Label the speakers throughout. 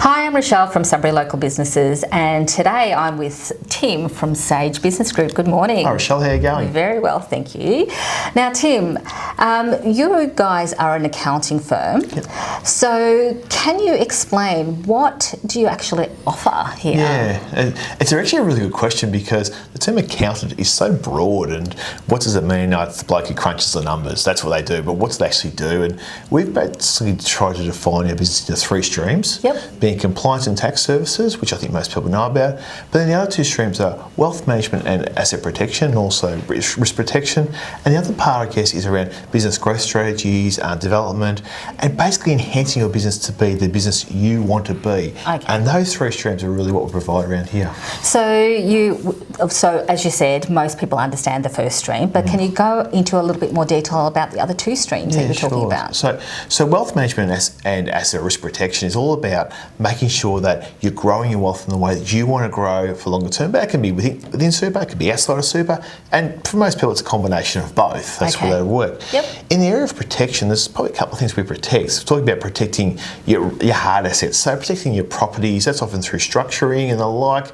Speaker 1: Hi, I'm Rochelle from Sunbury Local Businesses, and today I'm with Tim from Sage Business Group. Good morning.
Speaker 2: Hi Rochelle, how are you going?
Speaker 1: Very well, thank you. Now Tim, you guys are an accounting firm.
Speaker 2: Yep.
Speaker 1: So can you explain what do you actually offer here?
Speaker 2: Yeah, it's actually a really good question because the term accountant is so broad, and what does it mean? No, it's the bloke who crunches the numbers, that's what they do, but what do they actually do? And we've basically tried to define our business into three streams.
Speaker 1: Yep.
Speaker 2: Being compliance and tax services, which I think most people know about, but then the other two streams are wealth management and asset protection, and also risk protection. And the other part, I guess, is around business growth strategies, development, and basically enhancing your business to be the business you want to be.
Speaker 1: Okay.
Speaker 2: And those three streams are really what we provide around here.
Speaker 1: So as you said, most people understand the first stream, but can you go into a little bit more detail about the other two streams that you're talking about?
Speaker 2: So wealth management and asset risk protection is all about making sure that you're growing your wealth in the way that you want to grow for longer term. But it can be within super, it can be outside of super, and for most people it's a combination of both. That's where they work.
Speaker 1: Yep.
Speaker 2: In the area of protection, there's probably a couple of things we protect. So we're talking about protecting your hard assets, so protecting your properties, that's often through structuring and the like,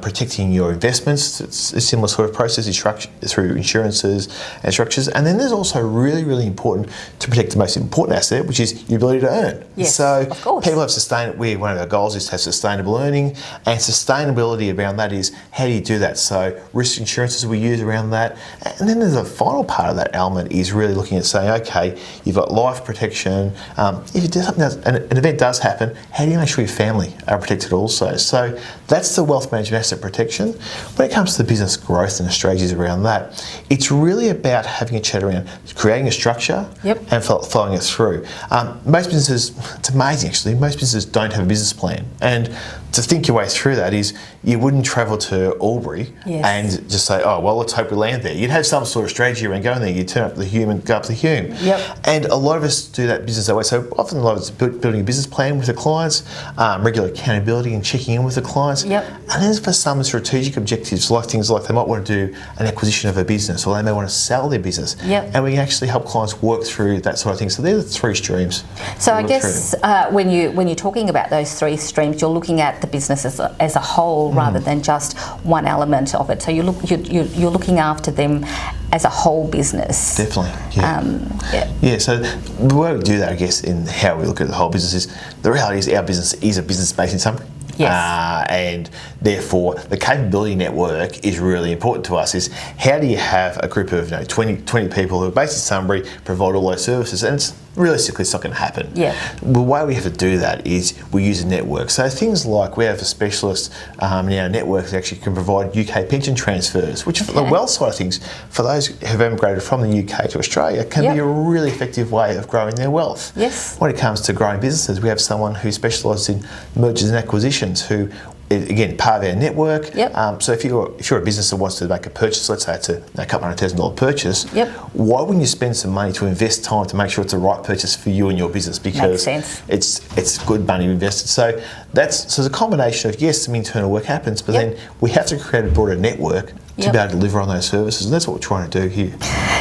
Speaker 2: protecting your investments, it's a similar sort of process through insurances and structures. And then there's also really, really important to protect the most important asset, which is your ability to earn.
Speaker 1: Yes,
Speaker 2: so
Speaker 1: of course.
Speaker 2: People have one of our goals is to have sustainable earning, and sustainability around that is how do you do that? So risk insurances we use around that. And then there's a final part of that element is really looking at saying, okay, you've got life protection. If it does something, an event does happen, how do you make sure your family are protected also? So that's the wealth management asset protection. When it comes to the business growth and the strategies around that, it's really about having a chat around creating a structure and following it through. Most businesses, it's amazing actually, most businesses don't have a business plan. And to think your way through that is you wouldn't travel to Albury and just say, oh, well, let's hope we land there. You'd have some sort of strategy around going there. You'd turn up the Hume and go up the Hume.
Speaker 1: Yep.
Speaker 2: And a lot of us do that business that way. So often a lot of us building a business plan with the clients, regular accountability and checking in with the clients.
Speaker 1: Yep.
Speaker 2: And then for some strategic objectives, like things like they might want to do an acquisition of a business, or they may want to sell their business.
Speaker 1: Yep.
Speaker 2: And we can actually help clients work through that sort of thing. So they're the three streams.
Speaker 1: So I guess when you're talking about those three streams, you're looking at the business as a whole rather than just one element of it. So you're looking after them as a whole business.
Speaker 2: Definitely, yeah. So the way we do that, I guess, in how we look at the whole business is, the reality is our business is a business based in Sunbury.
Speaker 1: Yes.
Speaker 2: And therefore the capability network is really important to us. Is how do you have a group of 20 people who are based in Sunbury provide all those services, and realistically it's not going to happen.
Speaker 1: Yeah.
Speaker 2: The way we have to do that is we use a network. So things like we have a specialist in our network that actually can provide UK pension transfers, which for the wealth side of things, for those who have emigrated from the UK to Australia, can be a really effective way of growing their wealth.
Speaker 1: Yes.
Speaker 2: When it comes to growing businesses, we have someone who specialises in mergers and acquisitions, who, again, part of our network.
Speaker 1: Yep.
Speaker 2: So if you're a business that wants to make a purchase, let's say it's a couple $100,000 purchase, why wouldn't you spend some money to invest time to make sure it's the right purchase for you and your business? Because it's good money invested. So there's a combination of, yes, some internal work happens, but then we have to create a broader network to be able to deliver on those services, and that's what we're trying to do here.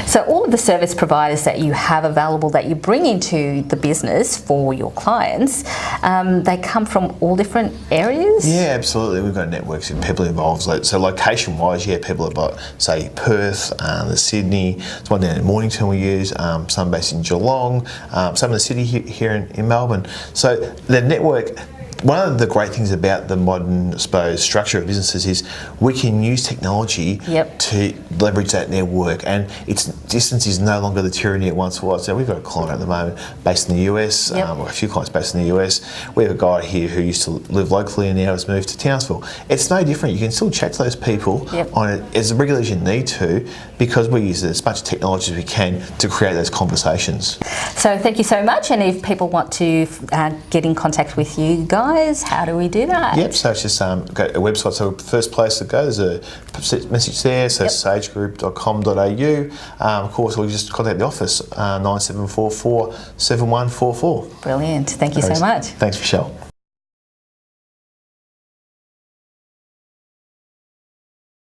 Speaker 1: So all of the service providers that you have available that you bring into the business for your clients, they come from all different areas?
Speaker 2: Yeah, absolutely. We've got networks of people involved. So location-wise, people about, say, Perth, the Sydney, there's one down in Mornington we use, some based in Geelong, some in the city here in Melbourne. So the network, one of the great things about the modern, I suppose, structure of businesses is we can use technology to leverage that network, and distance is no longer the tyranny it once was. So we've got a client at the moment based in the US, or a few clients based in the US. We have a guy here who used to live locally and now has moved to Townsville. It's no different. You can still chat to those people on it as regularly as you need to, because we use as much technology as we can to create those conversations.
Speaker 1: So thank you so much. And if people want to get in contact with you guys, how do we do that?
Speaker 2: Yep, so it's just go to a website. So the first place to go, there's a message there, so sagegroup.com.au. Of course, we'll just contact the office, 9744 7144.
Speaker 1: Brilliant. Thank you so much.
Speaker 2: Thanks, Michelle.